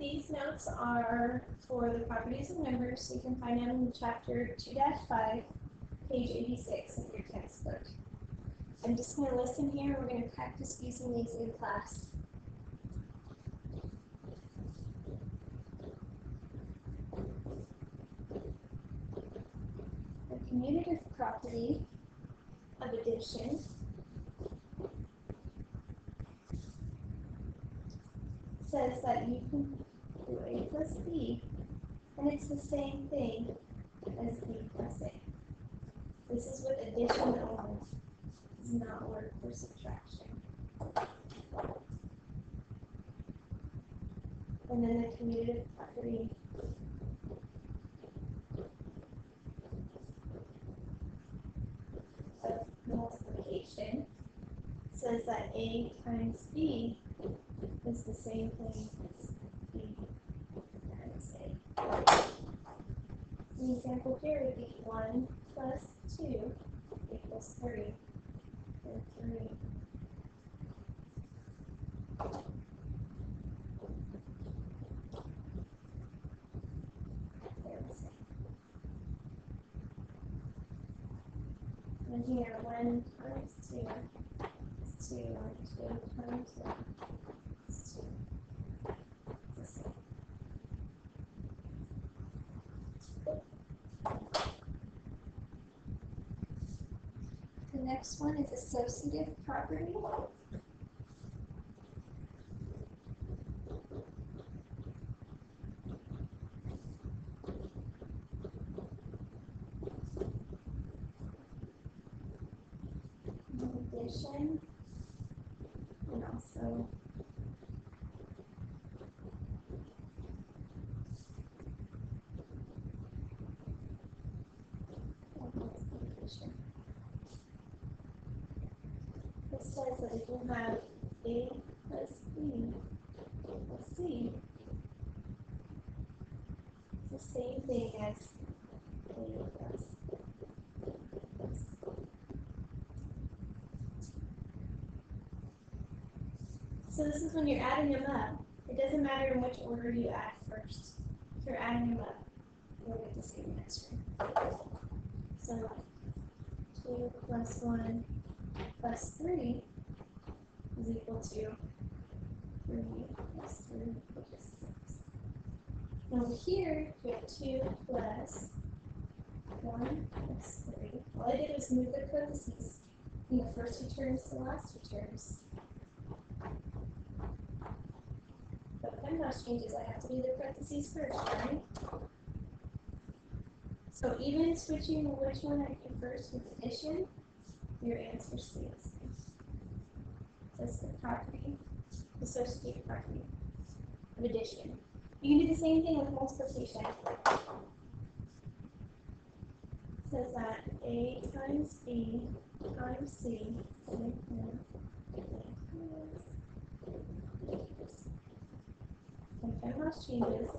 These notes are for the properties of numbers, so you can find them in chapter 2-5, page 86 of your textbook. I'm just going to listen here. We're going to practice using these in class. The commutative property of addition says that you can do A plus B, and it's the same thing as B plus A. This is with addition only. It does not work for subtraction. And then the commutative property of multiplication says that A times B is the same thing as B times A. The example here would be 1 plus 2 equals 3, or 3. And here, 1 times 2 is 2, and 2 times 1 is 2. It's the same. The next one is associative property. Addition, and also multiplication. This says that if you have A plus B plus C, it's the same thing as A plus this. So this is when you're adding them up. It doesn't matter in which order you add first. If you're adding them up, you'll get the same answer. So 2 plus 1 plus 3 is equal to 3 plus 3, which is 6. Now over here, we have 2 plus 1 plus 3. All I did was move the parentheses from the first two terms to the last two terms. But PEMDAS changes, I have to do the parentheses first, right? So even switching which one I do first with addition, your answer stays the same. That's the property, associative property of addition. You can do the same thing with multiplication. It says that A times B times C, same thing. And PEMDAS changes.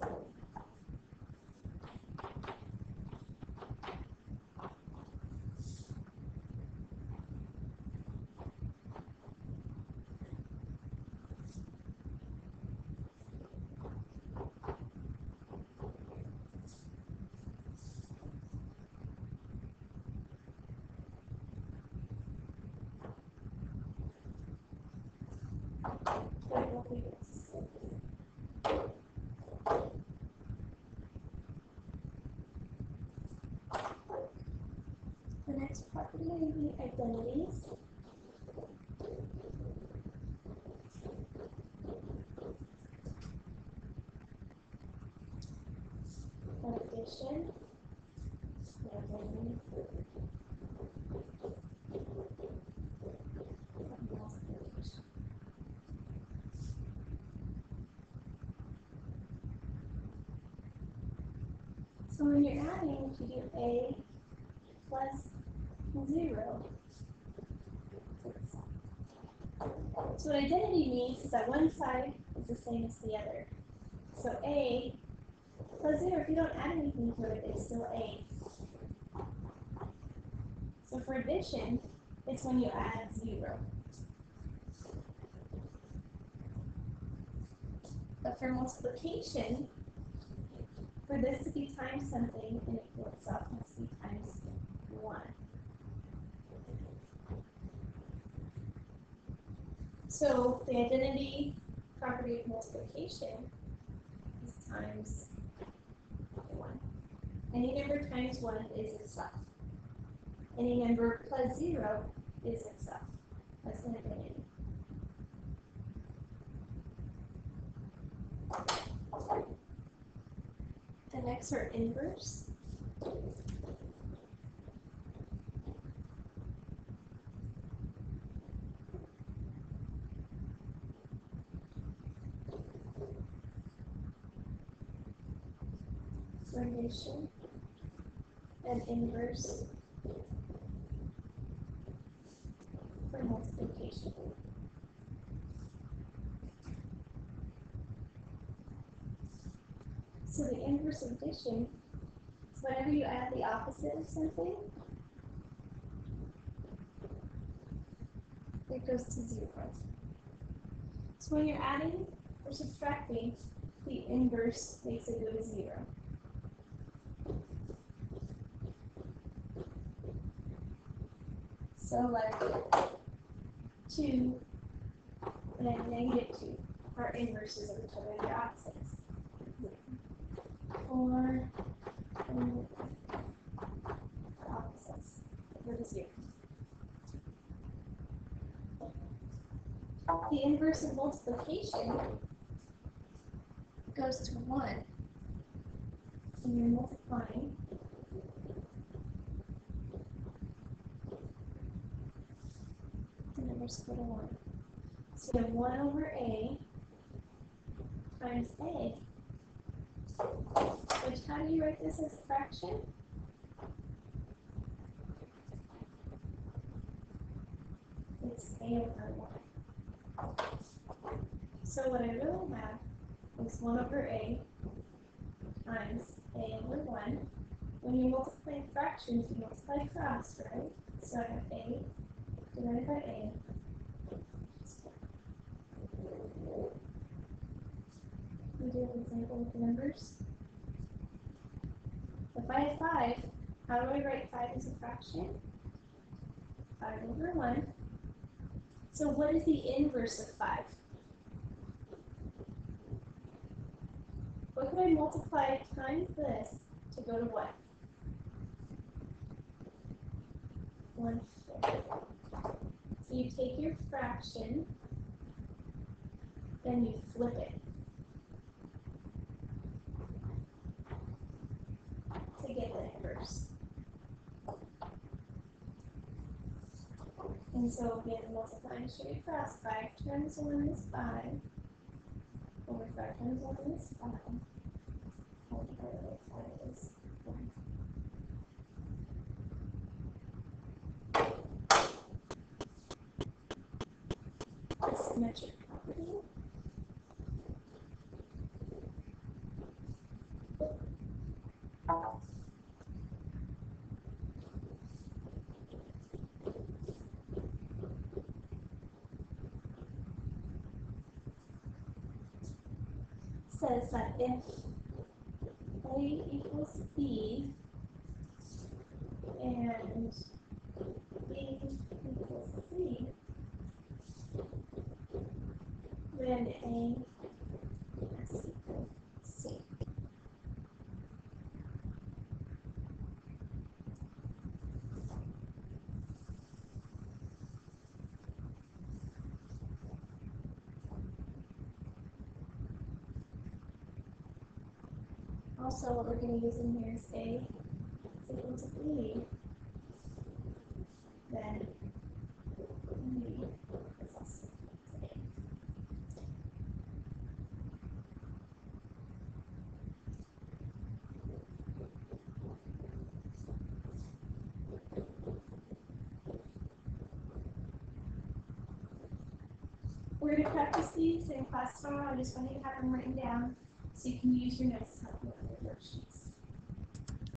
The next property will be identities. Of addition. So when you're adding, you do A plus 0. So what identity means is that one side is the same as the other. So A plus 0, if you don't add anything to it, it's still A. So for addition, it's when you add 0. But for multiplication, for this to be times something and equal itself must be times 1. So the identity property of multiplication is times 1. Any number times 1 is itself. Any number plus 0 is itself. That's an identity. The next are inverse. Addition and inverse for multiplication. So the inverse of addition is whenever you add the opposite of something, it goes to 0. So when you're adding or subtracting, the inverse makes it go to 0. So like 2 and then -2 are inverses of each other, the opposites. 4 and the opposites go to 0. The inverse of multiplication goes to 1. And you're multiplying. The numbers go to 1. So you have 1 over a times a. Which, how do you write this as a fraction? It's a over 1. So what I really have is 1 over a times a over 1. When you multiply fractions, you multiply cross, right? So I have a divided by a. We do an example with the numbers. If I have 5, how do I write 5 as a fraction? 5 over 1. So what is the inverse of 5? What could I multiply times this to go to what? 1/5. So you take your fraction, then you flip it to get the inverse. And so again, multiplying straight across, 5 times 1 is 5, over 5 times 1 is 5, multiplied by 5 is 1. The symmetric property. Says that if A equals B and B equals C, then A must equal C. Also, what we're going to use in here is A is equal to B, then B is also A. We're going to practice these in class tomorrow. I just want you to have them written down so you can use your notes